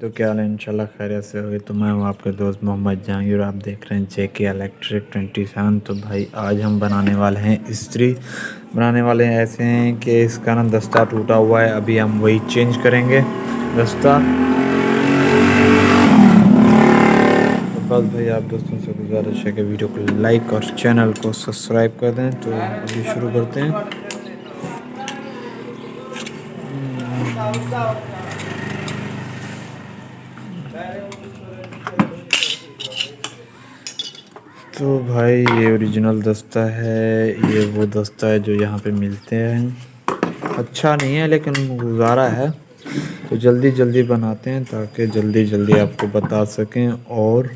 तो क्या हाल है, इंशाल्लाह खैरियत से हुई। तो मैं हूँ आपके दोस्त मोहम्मद जहांगीर और आप देख रहे हैं जेके इलेक्ट्रिक 27। तो भाई आज हम बनाने वाले हैं इस्त्री। बनाने वाले हैं ऐसे हैं कि इसका ना दस्ता टूटा हुआ है, अभी हम वही चेंज करेंगे दस्ता। तो बस भाई आप दोस्तों से गुजारिश है कि वीडियो को लाइक और चैनल को सब्सक्राइब कर दें। तो अभी शुरू करते हैं। तो भाई ये ओरिजिनल दस्ता है, ये वो दस्ता है जो यहाँ पे मिलते हैं। अच्छा नहीं है लेकिन गुजारा है, तो जल्दी जल्दी बनाते हैं ताकि जल्दी जल्दी आपको बता सकें और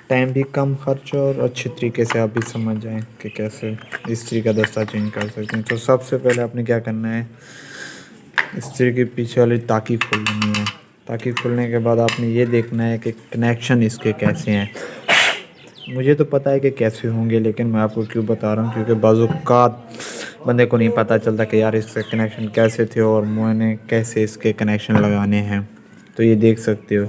टाइम भी कम खर्च और अच्छे तरीके से आप भी समझ जाएं कि कैसे इस्त्री का दस्ता चेंज कर सकते हैं। तो सबसे पहले आपने क्या करना है, इस्त्री के पीछे वाली ताकी खोलनी है। ताकी खोलने के बाद आपने ये देखना है कि कनेक्शन इसके कैसे हैं। मुझे तो पता है कि कैसे होंगे, लेकिन मैं आपको क्यों बता रहा हूँ क्योंकि बाज़-ओ-क़ात बंदे को नहीं पता चलता कि यार इसके कनेक्शन कैसे थे और मैंने कैसे इसके कनेक्शन लगाने हैं। तो ये देख सकते हो,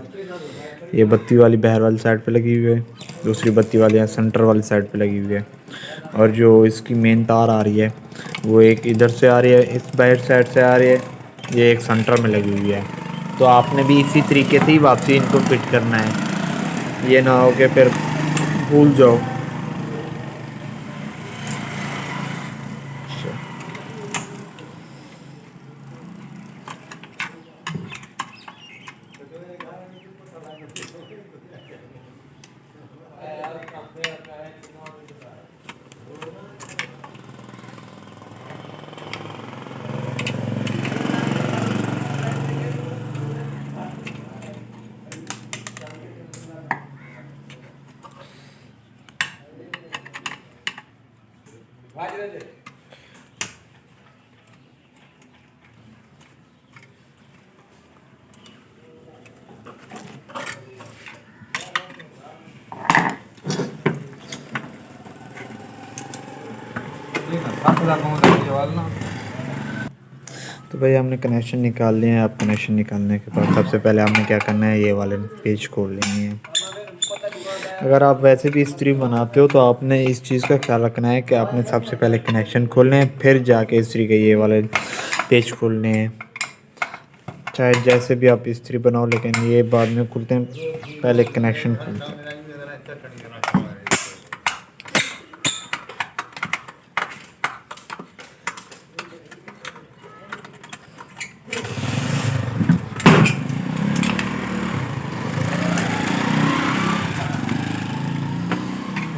ये बत्ती वाली बाहर वाली साइड पे लगी हुई है, दूसरी बत्ती वाली यहाँ सेंटर वाली साइड पे लगी हुई है, और जो इसकी मेन तार आ रही है वो एक इधर से आ रही है, इस बाहर साइड से आ रही है, ये एक सेंटर में लगी हुई है। तो आपने भी इसी तरीके से ही वापसी इनको फिट करना है, ये ना हो कि फिर भूल जाओ। तो भाई हमने कनेक्शन निकाल लिए हैं। अब कनेक्शन निकालने के बाद सबसे पहले हमने क्या करना है, ये वाले पेज खोल लेंगे हैं। अगर आप वैसे भी इस्त्री बनाते हो तो आपने इस चीज़ का ख्याल रखना है कि आपने सबसे पहले कनेक्शन खोलने हैं, फिर जाके इस्त्री के ये वाले पेज खोलने हैं। चाहे जैसे भी आप इस्त्री बनाओ, लेकिन ये बाद में खुलते हैं, पहले कनेक्शन खोलते हैं।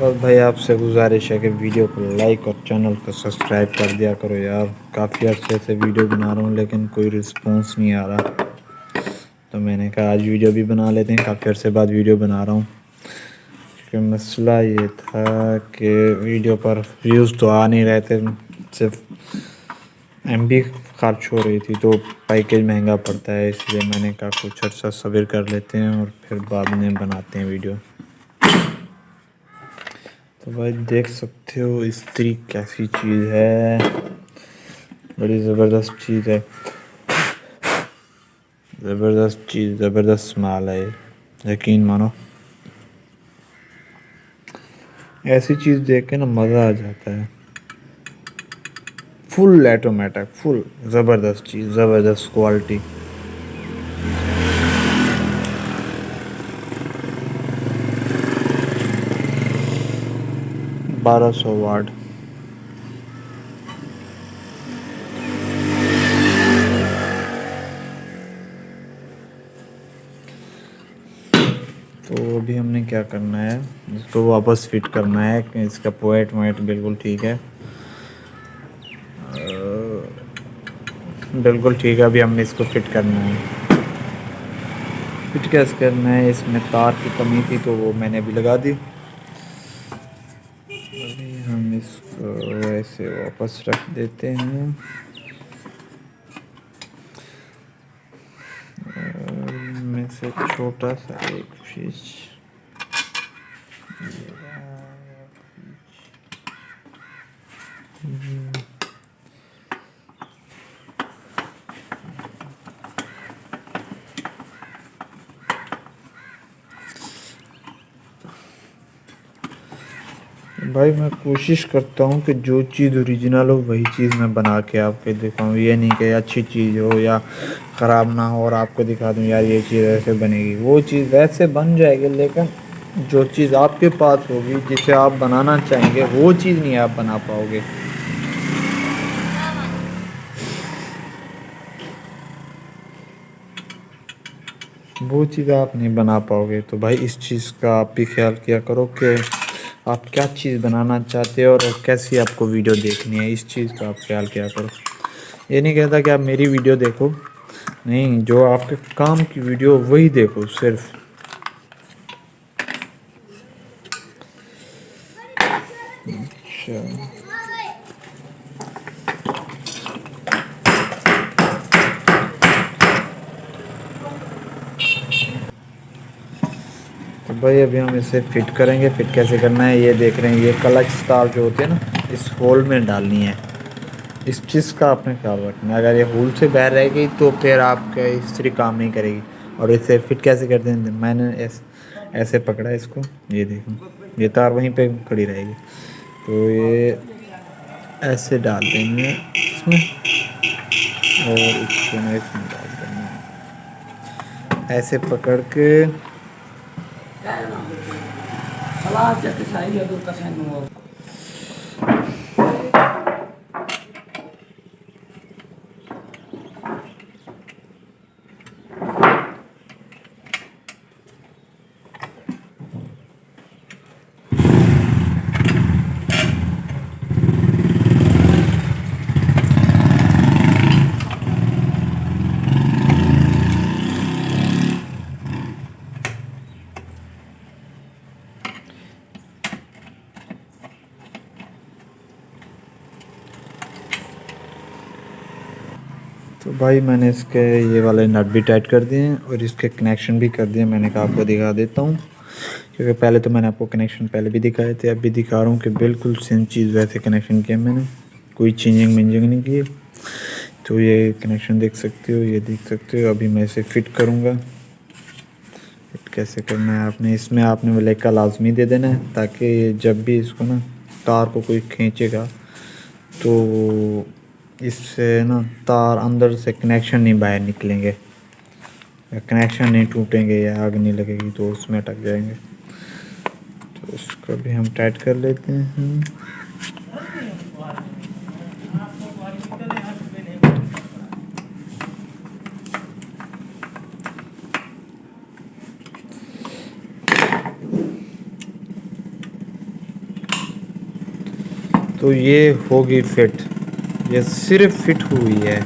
बस भाई आपसे गुजारिश है कि वीडियो को लाइक और चैनल को सब्सक्राइब कर दिया करो यार। काफ़ी अर्से से वीडियो बना रहा हूँ लेकिन कोई रिस्पॉन्स नहीं आ रहा, तो मैंने कहा आज वीडियो भी बना लेते हैं। काफ़ी अर्से बाद वीडियो बना रहा हूँ क्योंकि मसला ये था कि वीडियो पर व्यूज़ तो आ नहीं रहे थे, सिर्फ MB खर्च हो रही थी, तो पैकेज महंगा पड़ता है, इसलिए मैंने कहा कुछ अर्सा सब्र कर लेते हैं और फिर बाद में बनाते हैं वीडियो। तो भाई देख सकते हो इस्त्री कैसी चीज़ है, बड़ी ज़बरदस्त चीज़ है, ज़बरदस्त चीज़, ज़बरदस्त माल है, यकीन मानो। ऐसी चीज़ देख के ना मज़ा आ जाता है। फुल ऑटोमेटिक, फुल ज़बरदस्त चीज़, ज़बरदस्त क्वालिटी। 1200 वाट। तो अभी हमने क्या करना है, इसको वापस फिट करना है कि इसका पॉइंट वाइट बिल्कुल ठीक है, बिल्कुल ठीक है। अभी हमने इसको फिट करना है। फिट कैसे करना है, इसमें तार की कमी थी तो वो मैंने अभी लगा दी। अभी हम इसको ऐसे वापस रख देते हैं और इनमें से छोटा सा एक चीज़ भाई मैं कोशिश करता हूँ कि जो चीज़ ओरिजिनल हो वही चीज़ मैं बना के आपको दिखाऊँ। ये नहीं कि अच्छी चीज़ हो या ख़राब ना हो और आपको दिखा दूँ यार ये चीज़ ऐसे बनेगी। वो चीज़ वैसे बन जाएगी, लेकिन जो चीज़ आपके पास होगी जिसे आप बनाना चाहेंगे वो चीज़ नहीं आप बना पाओगे। वो चीज़ आप नहीं बना पाओगे। तो भाई इस चीज़ का आप भी ख्याल किया करो कि आप क्या चीज़ बनाना चाहते हो और कैसी आपको वीडियो देखनी है, इस चीज़ का आप ख्याल किया करो। ये नहीं कहता कि आप मेरी वीडियो देखो, नहीं, जो आपके काम की वीडियो वही देखो सिर्फ। अच्छा, तो भाई अभी हम इसे फिट करेंगे। फिट कैसे करना है ये देख रहे हैं। ये क्लच तार जो होते हैं ना, इस होल में डालनी है। इस चीज़ का आपने ख्याल रखना है। अगर ये होल से बाहर रह गई तो फिर आपका इस्त्री काम नहीं करेगी। और इसे फिट कैसे करते हैं, मैंने ऐसे पकड़ा इसको, ये देखो ये तार वहीं पे खड़ी रहेगी। तो ये ऐसे डाल देंगे इसमें और इसको ना इसमें डाल देंगे, ऐसे पकड़ के। तो भाई मैंने इसके ये वाले नट भी टाइट कर दिए हैं और इसके कनेक्शन भी कर दिए। मैंने कहा आपको दिखा देता हूँ, क्योंकि पहले तो मैंने आपको कनेक्शन पहले भी दिखाए थे, अब भी दिखा रहा हूँ कि बिल्कुल सेम चीज़ वैसे कनेक्शन किया मैंने, कोई चेंजिंग मेंजिंग नहीं की। तो ये कनेक्शन देख सकते हो, ये देख सकते हो। अभी मैं इसे फिट करूँगा। फिट कैसे करना है, आपने इसमें आपने ब्लैक का लाजमी दे देना है, ताकि जब भी इसको ना तार को कोई खींचेगा तो इससे ना तार अंदर से कनेक्शन नहीं बाहर निकलेंगे, या कनेक्शन नहीं टूटेंगे या आग नहीं लगेगी तो उसमें अटक जाएंगे। तो इसको भी हम टाइट कर लेते हैं। तो ये होगी फिट, ये सिर्फ फिट हुई है।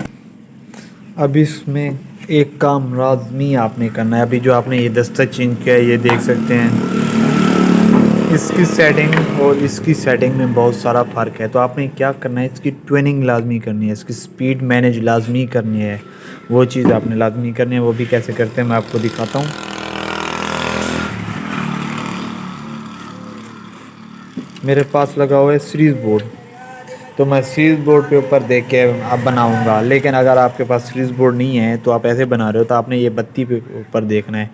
अब इसमें एक काम लाजमी आपने करना है। अभी जो आपने ये दस्ता चेंज किया है, ये देख सकते हैं इसकी सेटिंग और इसकी सेटिंग में बहुत सारा फ़र्क है। तो आपने क्या करना है, इसकी ट्यूनिंग लाजमी करनी है, इसकी स्पीड मैनेज लाजमी करनी है। वो चीज़ आपने लाजमी करनी है। वो भी कैसे करते हैं मैं आपको दिखाता हूँ। मेरे पास लगा हुआ है सीरीज़ बोर्ड, तो मैं सीरीज़ बोर्ड पे ऊपर देख के अब बनाऊंगा। लेकिन अगर आपके पास सीरीज़ बोर्ड नहीं है तो आप ऐसे बना रहे हो, तो आपने ये बत्ती पे ऊपर देखना है।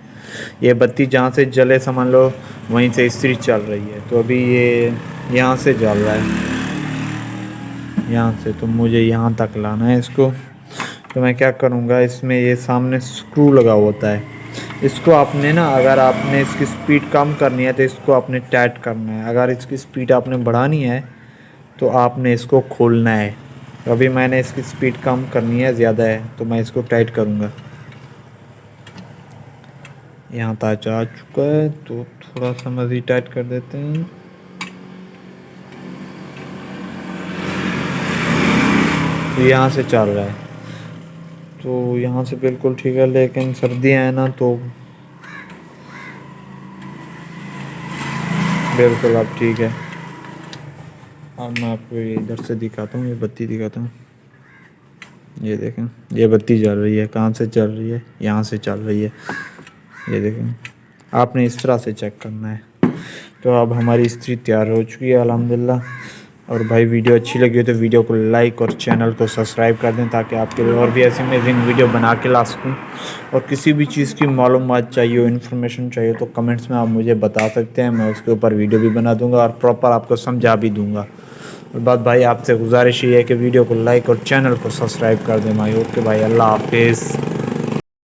ये बत्ती जहाँ से जले समझ लो वहीं से इस्त्री चल रही है। तो अभी ये यहाँ से जल रहा है, यहाँ से, तो मुझे यहाँ तक लाना है इसको। तो मैं क्या करूँगा, इसमें ये सामने स्क्रू लगा होता है, इसको आपने ना, अगर आपने इसकी स्पीड कम करनी है तो इसको आपने टाइट करना है। अगर इसकी स्पीड आपने बढ़ानी है तो आपने इसको खोलना है। तो अभी मैंने इसकी स्पीड कम करनी है, ज़्यादा है, तो मैं इसको टाइट करूँगा। यहाँ तक आ चुका है, तो थोड़ा सा मज़ीद टाइट कर देते हैं। तो यहाँ से चल रहा है, तो यहाँ से बिल्कुल ठीक है। लेकिन सर्दियाँ हैं ना, तो बिल्कुल अब ठीक है। अब मैं आपको ये इधर से दिखाता हूँ, ये बत्ती दिखाता हूँ। ये देखें, ये बत्ती जल रही है। कहाँ से चल रही है, यहाँ से चल रही है। ये देखें, आपने इस तरह से चेक करना है। तो अब हमारी इस्त्री तैयार हो चुकी है अल्हम्दुलिल्लाह। और भाई वीडियो अच्छी लगी हो तो वीडियो को लाइक और चैनल को सब्सक्राइब कर दें, ताकि आपके लिए और भी ऐसी अमेजिंग वीडियो बना के ला सकूँ। और किसी भी चीज़ की मालूमात चाहिए हो, इन्फॉर्मेशन चाहिए, तो कमेंट्स में आप मुझे बता सकते हैं, मैं उसके ऊपर वीडियो भी बना दूंगा और प्रॉपर आपको समझा भी दूंगा। और बात भाई आपसे गुजारिश ये है कि वीडियो को लाइक और चैनल को सब्सक्राइब कर दें भाई। ओके भाई, अल्लाह हाफिज़।